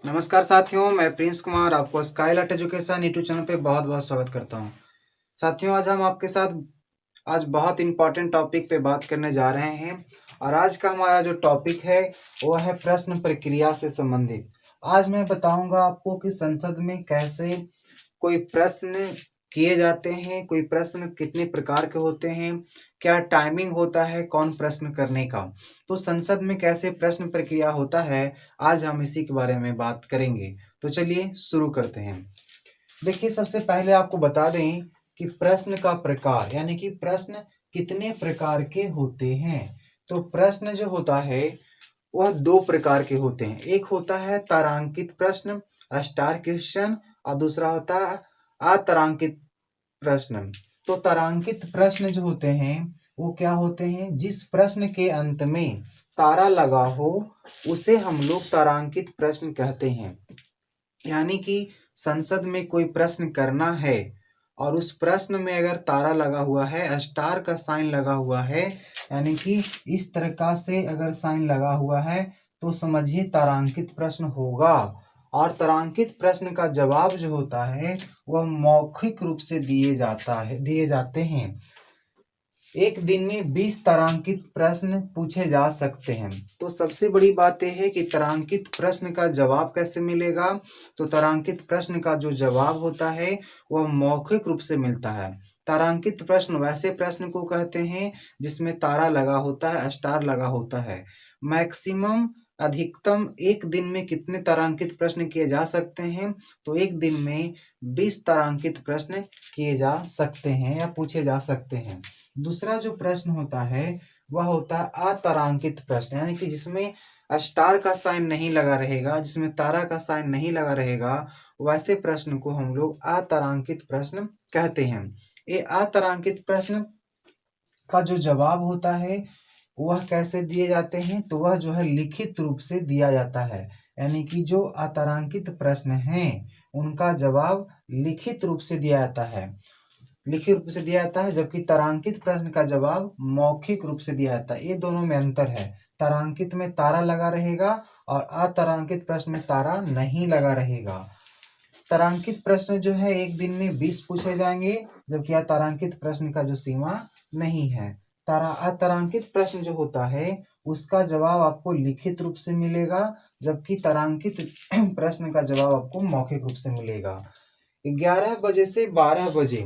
नमस्कार साथियों, मैं प्रिंस कुमार आपको स्काईलाइट एजुकेशन यूट्यूब चैनल पे बहुत बहुत स्वागत करता हूँ। साथियों, आज हम आपके साथ आज बहुत इंपॉर्टेंट टॉपिक पे बात करने जा रहे हैं और आज का हमारा जो टॉपिक है वो है प्रश्न प्रक्रिया से संबंधित। आज मैं बताऊंगा आपको कि संसद में कैसे कोई प्रश्न किए जाते हैं, कोई प्रश्न कितने प्रकार के होते हैं, क्या टाइमिंग होता है कौन प्रश्न करने का, तो संसद में कैसे प्रश्न प्रक्रिया होता है, आज हम इसी के बारे में बात करेंगे। तो चलिए शुरू करते हैं। देखिए, सबसे पहले आपको बता दें कि प्रश्न का प्रकार यानी कि प्रश्न कितने प्रकार के होते हैं। तो प्रश्न जो होता है वह दो प्रकार के होते हैं। एक होता है तारांकित प्रश्न, स्टार क्वेश्चन, और दूसरा होता है अतारांकित प्रश्न। तो तारांकित प्रश्न जो होते हैं वो क्या होते हैं, जिस प्रश्न के अंत में तारा लगा हो उसे हम लोग तारांकित प्रश्न कहते हैं। यानी कि संसद में कोई प्रश्न करना है और उस प्रश्न में अगर तारा लगा हुआ है, स्टार का साइन लगा हुआ है, यानी कि इस तरह से अगर साइन लगा हुआ है तो समझिए तारांकित प्रश्न होगा। और तारांकित प्रश्न का जवाब जो होता है वह मौखिक रूप से दिए जाते हैं। एक दिन में 20 तारांकित प्रश्न पूछे जा सकते हैं। तो सबसे बड़ी बात यह है कि तारांकित प्रश्न का जवाब कैसे मिलेगा। तो तारांकित प्रश्न का जो जवाब होता है वह मौखिक रूप से मिलता है। तारांकित प्रश्न वैसे प्रश्न को कहते हैं जिसमें तारा लगा होता है, स्टार लगा होता है। मैक्सिमम अधिकतम एक दिन में कितने तारांकित प्रश्न किए जा सकते हैं, तो एक दिन में 20 तारांकित प्रश्न किए जा सकते हैं या पूछे जा सकते हैं। दूसरा जो प्रश्न होता है वह होता है अतारांकित प्रश्न, यानी कि जिसमें स्टार का साइन नहीं लगा रहेगा, जिसमें तारा का साइन नहीं लगा रहेगा, वैसे प्रश्न को हम लोग अतारांकित प्रश्न कहते हैं। ये अतारांकित प्रश्न का जो जवाब होता है वह कैसे दिए जाते हैं, तो वह जो है लिखित रूप से दिया जाता है। यानी कि जो अतारांकित प्रश्न हैं उनका जवाब लिखित रूप से दिया जाता है, लिखित रूप से दिया जाता है, जबकि तारांकित प्रश्न का जवाब मौखिक रूप से दिया जाता है। ये दोनों में अंतर है। तारांकित में तारा लगा रहेगा और अतारांकित प्रश्न में तारा नहीं लगा रहेगा। तारांकित प्रश्न जो है एक दिन में 20 पूछे जाएंगे, जबकि अतारांकित प्रश्न का जो सीमा नहीं है। अतारांकित प्रश्न जो होता है उसका जवाब आपको लिखित रूप से मिलेगा, जबकि तारांकित प्रश्न का जवाब आपको मौखिक रूप से मिलेगा। 11 बजे से 12 बजे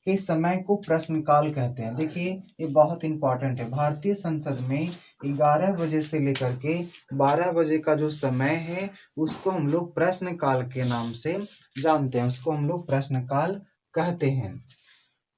के समय को प्रश्नकाल कहते हैं। देखिए, ये बहुत इंपॉर्टेंट है। भारतीय संसद में 11 बजे से लेकर के 12 बजे का जो समय है उसको हम लोग प्रश्नकाल के नाम से जानते हैं, उसको हम लोग प्रश्नकाल कहते हैं।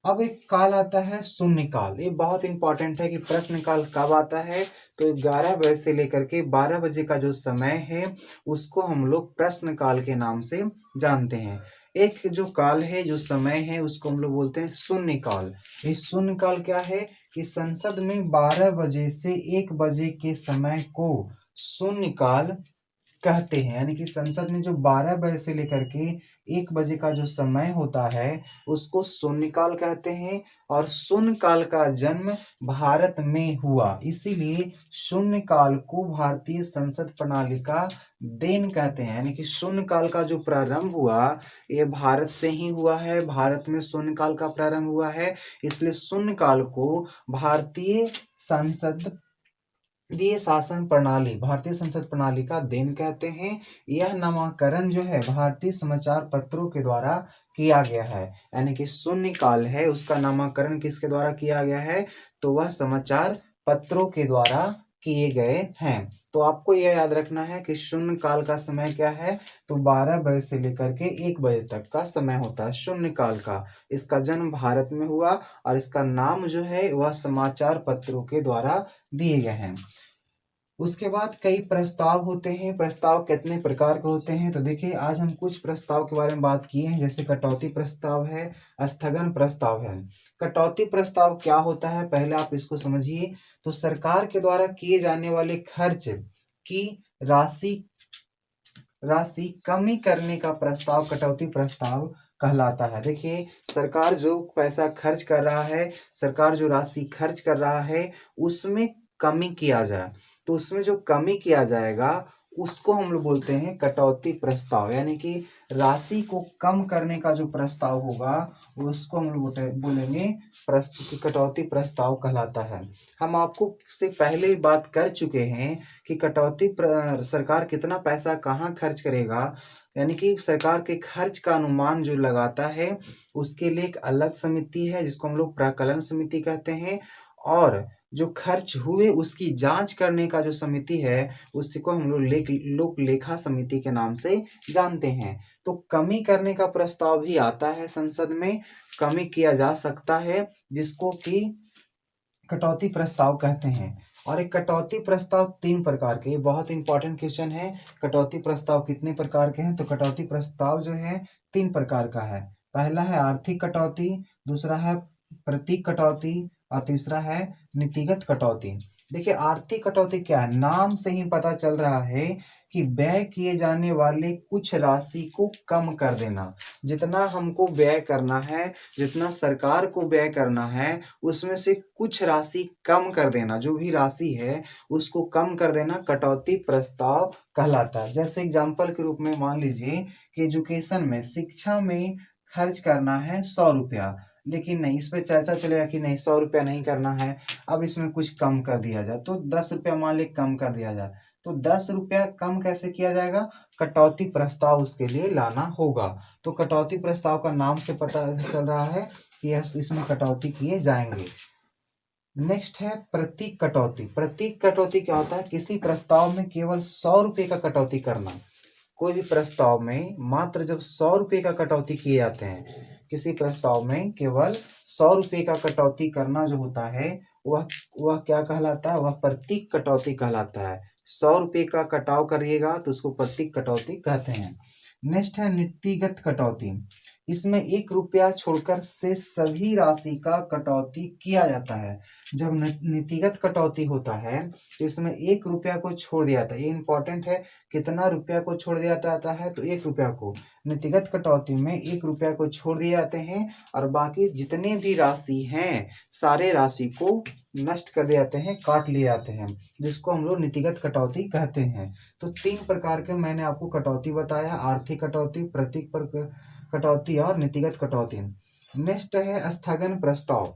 अब एक काल आता है शून्यकाल। ये बहुत इंपॉर्टेंट है कि प्रश्नकाल कब आता है, तो 11 बजे से लेकर के 12 बजे का जो समय है उसको हम लोग प्रश्नकाल के नाम से जानते हैं। एक जो काल है, जो समय है, उसको हम लोग बोलते हैं शून्यकाल। ये शून्यकाल क्या है कि संसद में 12 बजे से 1 बजे के समय को शून्यकाल कहते हैं। यानी कि संसद में जो 12 बजे से लेकर के 1 बजे का जो समय होता है उसको शून्यकाल कहते हैं। और शून्यकाल का जन्म भारत में हुआ, इसीलिए शून्यकाल को भारतीय संसद प्रणाली का देन कहते हैं। यानी कि शून्यकाल का जो प्रारंभ हुआ ये भारत से ही हुआ है, भारत में शून्यकाल का प्रारंभ हुआ है, इसलिए शून्यकाल को भारतीय संसद शासन प्रणाली, भारतीय संसद प्रणाली का देन कहते हैं। यह नामकरण जो है भारतीय समाचार पत्रों के द्वारा किया गया है। यानी कि शून्यकाल है उसका नामकरण किसके द्वारा किया गया है, तो वह समाचार पत्रों के द्वारा किए गए हैं। तो आपको यह याद रखना है कि शून्यकाल का समय क्या है, तो 12 बजे से लेकर के 1 बजे तक का समय होता है शून्यकाल का। इसका जन्म भारत में हुआ और इसका नाम जो है वह समाचार पत्रों के द्वारा दिए गए हैं। उसके बाद कई प्रस्ताव होते हैं। प्रस्ताव कितने प्रकार के होते हैं, तो देखिए आज हम कुछ प्रस्ताव के बारे में बात किए हैं, जैसे कटौती प्रस्ताव है, स्थगन प्रस्ताव है। कटौती प्रस्ताव क्या होता है, पहले आप इसको समझिए। तो सरकार के द्वारा किए जाने वाले खर्च की राशि राशि कमी करने का प्रस्ताव कटौती प्रस्ताव कहलाता है। देखिए, सरकार जो पैसा खर्च कर रहा है, सरकार जो राशि खर्च कर रहा है उसमें कमी किया जाए, तो उसमें जो कमी किया जाएगा उसको हम लोग बोलते हैं कटौती प्रस्ताव, यानी कि राशि को कम करने का जो प्रस्ताव होगा उसको हम लोग बोलेंगे कटौती प्रस्ताव कहलाता है। हम आपको से पहले ही बात कर चुके हैं कि सरकार कितना पैसा कहाँ खर्च करेगा, यानी कि सरकार के खर्च का अनुमान जो लगाता है उसके लिए एक अलग समिति है जिसको हम लोग प्राकलन समिति कहते हैं, और जो खर्च हुए उसकी जांच करने का जो समिति है उसी को हम लोग लोक लेखा समिति के नाम से जानते हैं। तो कमी करने का प्रस्ताव भी आता है संसद में, कमी किया जा सकता है जिसको कि कटौती प्रस्ताव कहते हैं। और एक कटौती प्रस्ताव 3 प्रकार के, बहुत इंपॉर्टेंट क्वेश्चन है, कटौती प्रस्ताव कितने प्रकार के हैं? तो कटौती प्रस्ताव जो है 3 प्रकार का है। पहला है आर्थिक कटौती, दूसरा है प्रतीक कटौती और तीसरा है नीतिगत कटौती। देखिए आर्थिक कटौती क्या है, नाम से ही पता चल रहा है कि व्यय किए जाने वाले कुछ राशि को कम कर देना। जितना हमको व्यय करना है, जितना सरकार को व्यय करना है, उसमें से कुछ राशि कम कर देना, जो भी राशि है उसको कम कर देना कटौती प्रस्ताव कहलाता है। जैसे एग्जाम्पल के रूप में मान लीजिए कि एजुकेशन में, शिक्षा में खर्च करना है 100 रुपया, लेकिन नहीं, इस पे चर्चा चलेगा कि नहीं 100 रुपया नहीं करना है, अब इसमें कुछ कम कर दिया जाए, तो 10 रुपया मान ली कम कर दिया जाए। तो 10 रुपया कम कैसे किया जाएगा? कटौती प्रस्ताव उसके लिए लाना होगा। तो कटौती प्रस्ताव का नाम से पता चल रहा है कि इसमें कटौती किए जाएंगे। नेक्स्ट है प्रतीक कटौती। प्रतीक कटौती क्या होता है? किसी प्रस्ताव में केवल 100 रुपये का कटौती करना। कोई भी प्रस्ताव में मात्र जब 100 रुपये का कटौती किए जाते हैं, किसी प्रस्ताव में केवल 100 रुपये का कटौती करना जो होता है वह क्या कहलाता है? वह प्रतीक कटौती कहलाता है। 100 रुपये का कटाव करिएगा तो उसको प्रतीक कटौती कहते हैं। नेक्स्ट है नीतिगत कटौती। इसमें 1 रुपया छोड़कर से सभी राशि का कटौती किया जाता है। जब नीतिगत कटौती होता है तो इसमें 1 रुपया को छोड़ दिया जाता है। ये इंपॉर्टेंट है, कितना रुपया को छोड़ दिया जाता है? तो 1 रुपया को। नीतिगत कटौती में 1 रुपया को छोड़ दिए जाते हैं और बाकी जितने भी राशि हैं सारे राशि को नष्ट कर दिए जाते हैं, काट लिए जाते हैं, जिसको हम लोग नीतिगत कटौती कहते हैं। तो 3 प्रकार के मैंने आपको कटौती बताया, आर्थिक कटौती, प्रतीक कटौती और नीतिगत कटौती। नेक्स्ट है स्थगन प्रस्ताव।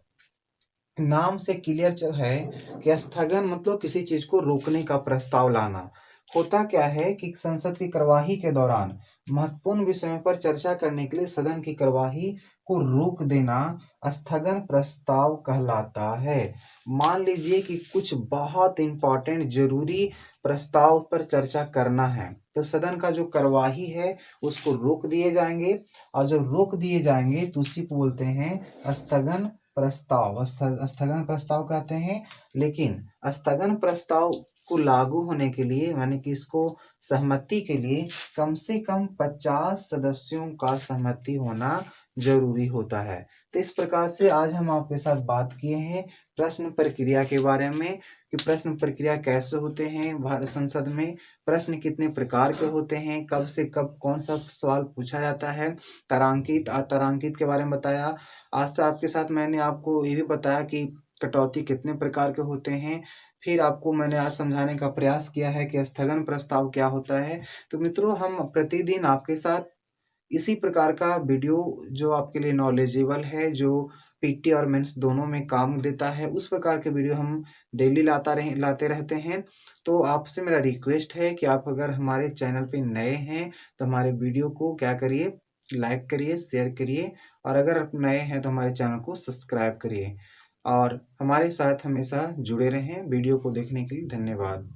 नाम से क्लियर है कि स्थगन मतलब किसी चीज को रोकने का प्रस्ताव लाना। होता क्या है कि संसद की कार्यवाही के दौरान महत्वपूर्ण विषयों पर चर्चा करने के लिए सदन की कार्यवाही को रोक देना स्थगन प्रस्ताव कहलाता है। मान लीजिए कि कुछ बहुत इंपॉर्टेंट जरूरी प्रस्ताव पर चर्चा करना है तो सदन का जो कार्यवाही है उसको रोक दिए जाएंगे, और जब रोक दिए जाएंगे तो उसी को बोलते हैं स्थगन प्रस्ताव। स्थगन प्रस्ताव कहते हैं। लेकिन स्थगन प्रस्ताव को लागू होने के लिए, यानी कि इसको सहमति के लिए कम से कम 50 सदस्यों का सहमति होना जरूरी होता है। तो इस प्रकार से आज हम आपके साथ बात किए हैं प्रश्न प्रक्रिया के बारे में कि प्रश्न प्रक्रिया कैसे होते हैं भारत संसद में, प्रश्न कितने प्रकार के होते हैं, कब से कब कौन सा सवाल पूछा जाता है, तारांकित अतारांकित के बारे में बताया। आज से आपके साथ मैंने आपको ये भी बताया कि कटौती कितने प्रकार के होते हैं। फिर आपको मैंने आज समझाने का प्रयास किया है कि स्थगन प्रस्ताव क्या होता है। तो मित्रों, हम प्रतिदिन आपके साथ इसी प्रकार का वीडियो जो आपके लिए नॉलेजेबल है, जो पीटी और मेंस दोनों में काम देता है, उस प्रकार के वीडियो हम डेली लाते रहते हैं। तो आपसे मेरा रिक्वेस्ट है कि आप अगर हमारे चैनल पे नए हैं तो हमारे वीडियो को क्या करिए, लाइक करिए, शेयर करिए, और अगर आप नए हैं तो हमारे चैनल को सब्सक्राइब करिए और हमारे साथ हमेशा जुड़े रहें। वीडियो को देखने के लिए धन्यवाद।